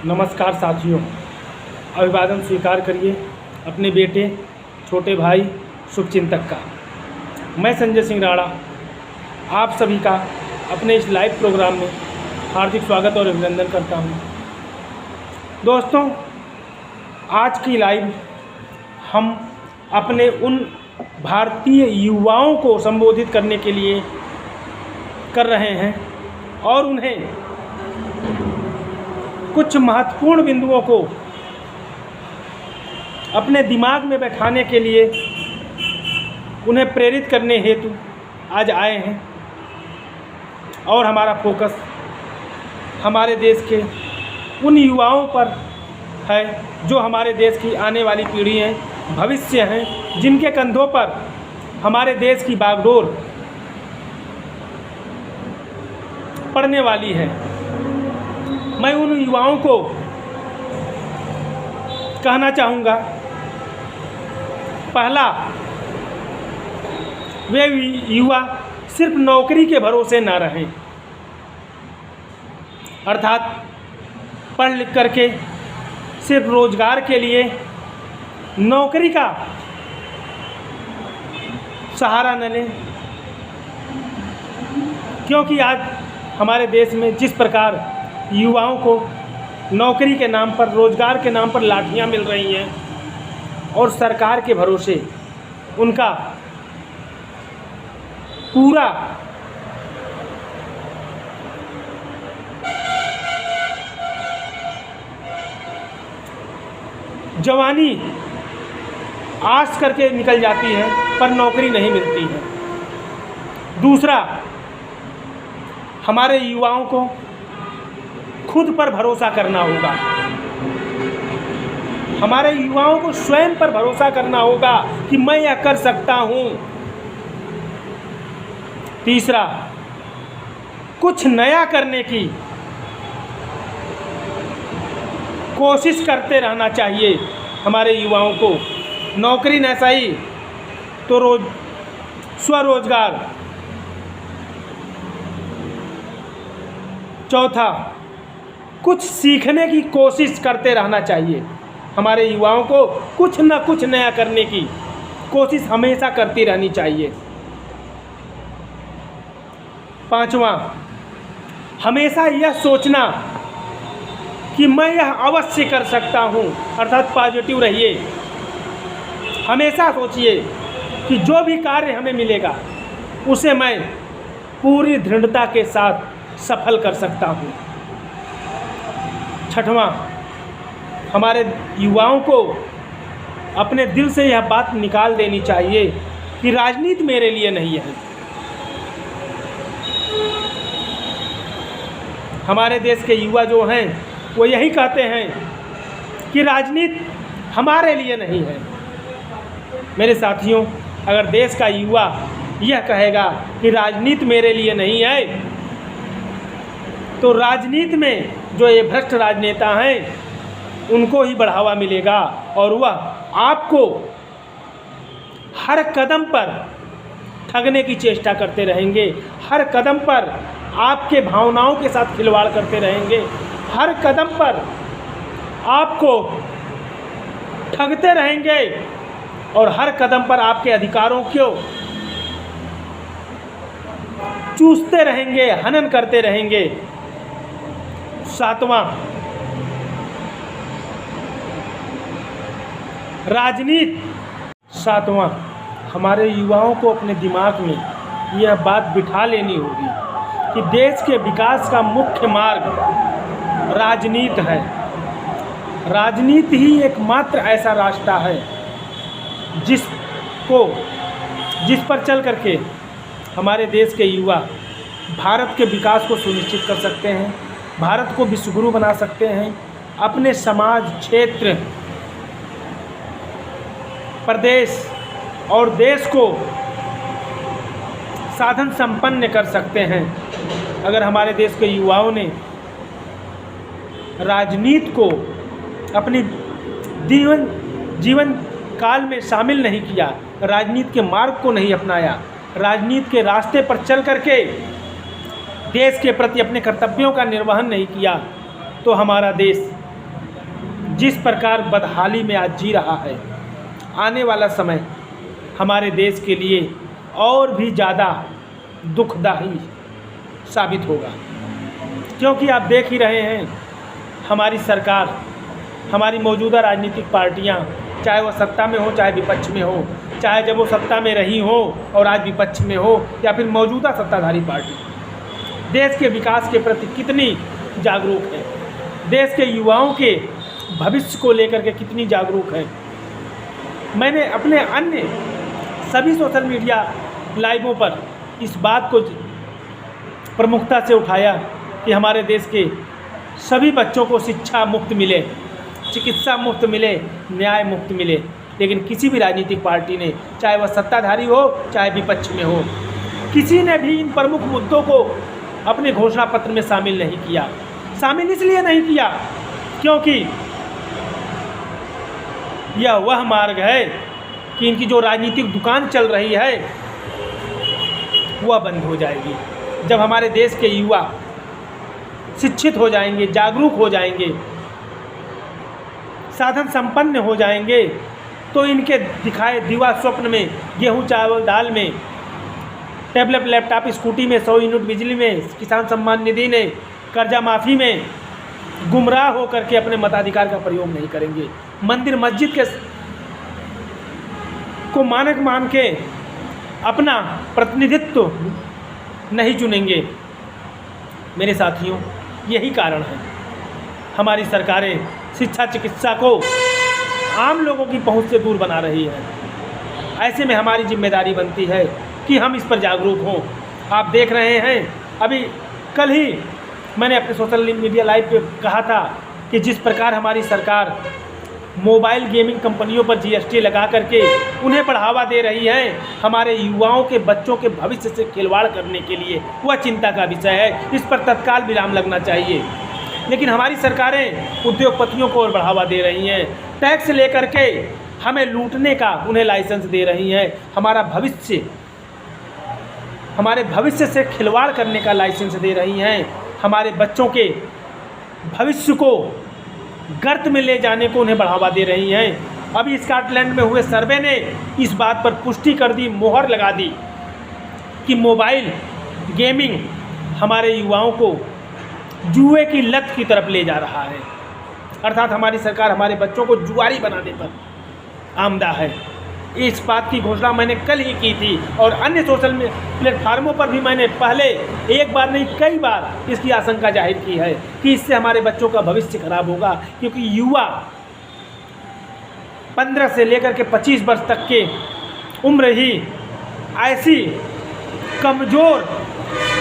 नमस्कार साथियों, अभिवादन स्वीकार करिए अपने बेटे छोटे भाई शुभचिंतक का। मैं संजय सिंह राणा आप सभी का अपने इस लाइव प्रोग्राम में हार्दिक स्वागत और अभिनंदन करता हूं। दोस्तों, आज की लाइव हम अपने उन भारतीय युवाओं को संबोधित करने के लिए कर रहे हैं और उन्हें कुछ महत्वपूर्ण बिंदुओं को अपने दिमाग में बैठाने के लिए उन्हें प्रेरित करने हेतु आज आए हैं। और हमारा फोकस हमारे देश के उन युवाओं पर है जो हमारे देश की आने वाली पीढ़ी हैं, भविष्य हैं, जिनके कंधों पर हमारे देश की बागडोर पड़ने वाली है। मैं उन युवाओं को कहना चाहूँगा, पहला, वे युवा सिर्फ नौकरी के भरोसे ना रहें, अर्थात पढ़ लिख करके सिर्फ रोजगार के लिए नौकरी का सहारा न लें, क्योंकि आज हमारे देश में जिस प्रकार युवाओं को नौकरी के नाम पर, रोजगार के नाम पर लाठियां मिल रही हैं और सरकार के भरोसे उनका पूरा जवानी आस करके निकल जाती है पर नौकरी नहीं मिलती है। दूसरा, हमारे युवाओं को खुद पर भरोसा करना होगा। हमारे युवाओं को स्वयं पर भरोसा करना होगा कि मैं यह कर सकता हूं। तीसरा, कुछ नया करने की कोशिश करते रहना चाहिए हमारे युवाओं को। नौकरी न सही तो स्वरोजगार। चौथा, कुछ सीखने की कोशिश करते रहना चाहिए। हमारे युवाओं को कुछ न कुछ नया करने की कोशिश हमेशा करती रहनी चाहिए। पांचवा, हमेशा यह सोचना कि मैं यह अवश्य कर सकता हूं, अर्थात पॉजिटिव रहिए। हमेशा सोचिए कि जो भी कार्य हमें मिलेगा उसे मैं पूरी दृढ़ता के साथ सफल कर सकता हूं। छठवां, हमारे युवाओं को अपने दिल से यह बात निकाल देनी चाहिए कि राजनीति मेरे लिए नहीं है। हमारे देश के युवा जो हैं वो यही कहते हैं कि राजनीति हमारे लिए नहीं है। मेरे साथियों, अगर देश का युवा यह कहेगा कि राजनीति मेरे लिए नहीं है, तो राजनीति में जो ये भ्रष्ट राजनेता हैं उनको ही बढ़ावा मिलेगा और वह आपको हर कदम पर ठगने की चेष्टा करते रहेंगे, हर कदम पर आपके भावनाओं के साथ खिलवाड़ करते रहेंगे, हर कदम पर आपको ठगते रहेंगे और हर कदम पर आपके अधिकारों को चूसते रहेंगे, हनन करते रहेंगे। सातवां, राजनीति। सातवां, हमारे युवाओं को अपने दिमाग में यह बात बिठा लेनी होगी कि देश के विकास का मुख्य मार्ग राजनीति है। राजनीति ही एकमात्र ऐसा रास्ता है जिस पर चल करके हमारे देश के युवा भारत के विकास को सुनिश्चित कर सकते हैं, भारत को विश्वगुरु बना सकते हैं, अपने समाज, क्षेत्र, प्रदेश और देश को साधन संपन्न कर सकते हैं। अगर हमारे देश के युवाओं ने राजनीति को अपनी जीवन काल में शामिल नहीं किया, राजनीति के मार्ग को नहीं अपनाया, राजनीति के रास्ते पर चल करके देश के प्रति अपने कर्तव्यों का निर्वहन नहीं किया, तो हमारा देश जिस प्रकार बदहाली में आज जी रहा है, आने वाला समय हमारे देश के लिए और भी ज़्यादा दुखदायी साबित होगा। क्योंकि आप देख ही रहे हैं, हमारी सरकार, हमारी मौजूदा राजनीतिक पार्टियां, चाहे वो सत्ता में हो चाहे विपक्ष में हो, चाहे जब वो सत्ता में रही हो और आज विपक्ष में हो, या फिर मौजूदा सत्ताधारी पार्टी, देश के विकास के प्रति कितनी जागरूक है, देश के युवाओं के भविष्य को लेकर के कितनी जागरूक है। मैंने अपने अन्य सभी सोशल मीडिया लाइवों पर इस बात को प्रमुखता से उठाया कि हमारे देश के सभी बच्चों को शिक्षा मुफ्त मिले, चिकित्सा मुफ्त मिले, न्याय मुफ्त मिले। लेकिन किसी भी राजनीतिक पार्टी ने, चाहे वह सत्ताधारी हो चाहे विपक्ष में हो, किसी ने भी इन प्रमुख मुद्दों को अपने घोषणा पत्र में शामिल नहीं किया। शामिल इसलिए नहीं किया क्योंकि यह वह मार्ग है कि इनकी जो राजनीतिक दुकान चल रही है वह बंद हो जाएगी। जब हमारे देश के युवा शिक्षित हो जाएंगे, जागरूक हो जाएंगे, साधन संपन्न हो जाएंगे, तो इनके दिखाए दिवा स्वप्न में गेहूं चावल दाल में, टैबलेट लैपटॉप स्कूटी में, 100 यूनिट बिजली में, किसान सम्मान निधि ने, कर्जा माफ़ी में गुमराह हो करके अपने मताधिकार का प्रयोग नहीं करेंगे। मंदिर मस्जिद के को मानक मान के अपना प्रतिनिधित्व नहीं चुनेंगे। मेरे साथियों, यही कारण है हमारी सरकारें शिक्षा चिकित्सा को आम लोगों की पहुंच से दूर बना रही है। ऐसे में हमारी जिम्मेदारी बनती है कि हम इस पर जागरूक हों। आप देख रहे हैं, अभी कल ही मैंने अपने सोशल मीडिया लाइव पे कहा था कि जिस प्रकार हमारी सरकार मोबाइल गेमिंग कंपनियों पर जीएसटी लगा करके उन्हें बढ़ावा दे रही है, हमारे युवाओं के बच्चों के भविष्य से खिलवाड़ करने के लिए, वह चिंता का विषय है। इस पर तत्काल विराम लगना चाहिए। लेकिन हमारी सरकारें उद्योगपतियों को और बढ़ावा दे रही हैं, टैक्स लेकर के हमें लूटने का उन्हें लाइसेंस दे रही हैं, हमारे भविष्य से खिलवाड़ करने का लाइसेंस दे रही हैं, हमारे बच्चों के भविष्य को गर्त में ले जाने को उन्हें बढ़ावा दे रही हैं। अभी स्कॉटलैंड में हुए सर्वे ने इस बात पर पुष्टि कर दी, मोहर लगा दी कि मोबाइल गेमिंग हमारे युवाओं को जुए की लत की तरफ ले जा रहा है। अर्थात हमारी सरकार हमारे बच्चों को जुआरी बनाने पर आमदा है। इस बात की घोषणा मैंने कल ही की थी और अन्य सोशल प्लेटफार्मों पर भी मैंने पहले एक बार नहीं कई बार इसकी आशंका जाहिर की है कि इससे हमारे बच्चों का भविष्य खराब होगा। क्योंकि युवा 15 से लेकर के 25 वर्ष तक के उम्र ही ऐसी कमज़ोर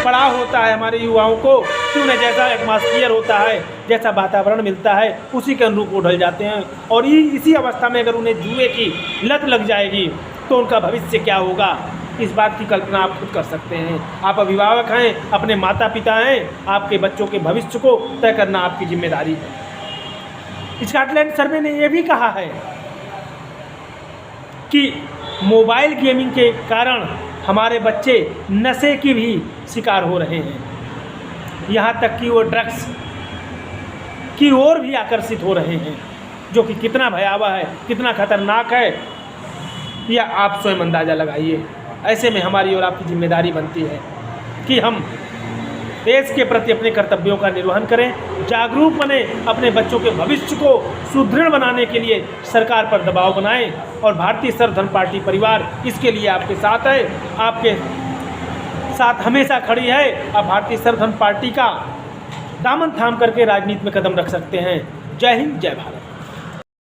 पड़ाव होता है हमारे युवाओं को कि उन्हें जैसा एटमॉस्फेयर होता है, जैसा वातावरण मिलता है, उसी के अनुरूप वो ढल जाते हैं। और इसी अवस्था में अगर उन्हें जुए की लत लग जाएगी तो उनका भविष्य क्या होगा, इस बात की कल्पना आप खुद कर सकते हैं। आप अभिभावक हैं, अपने माता पिता हैं, आपके बच्चों के भविष्य को तय करना आपकी जिम्मेदारी है। स्कॉटलैंड सर्वे ने यह भी कहा है कि मोबाइल गेमिंग के कारण हमारे बच्चे नशे की भी शिकार हो रहे हैं, यहाँ तक कि वो ड्रग्स की ओर भी आकर्षित हो रहे हैं, जो कि कितना भयावह है, कितना खतरनाक है, यह आप स्वयं अंदाज़ा लगाइए। ऐसे में हमारी और आपकी जिम्मेदारी बनती है कि हम देश के प्रति अपने कर्तव्यों का निर्वहन करें, जागरूक बने, अपने बच्चों के भविष्य को सुदृढ़ बनाने के लिए सरकार पर दबाव बनाएं। और भारतीय सर्वधर्म पार्टी परिवार इसके लिए आपके साथ है, आपके साथ हमेशा खड़ी है। आप भारतीय सर्वधर्म पार्टी का दामन थाम करके राजनीति में कदम रख सकते हैं। जय हिंद, जय भारत।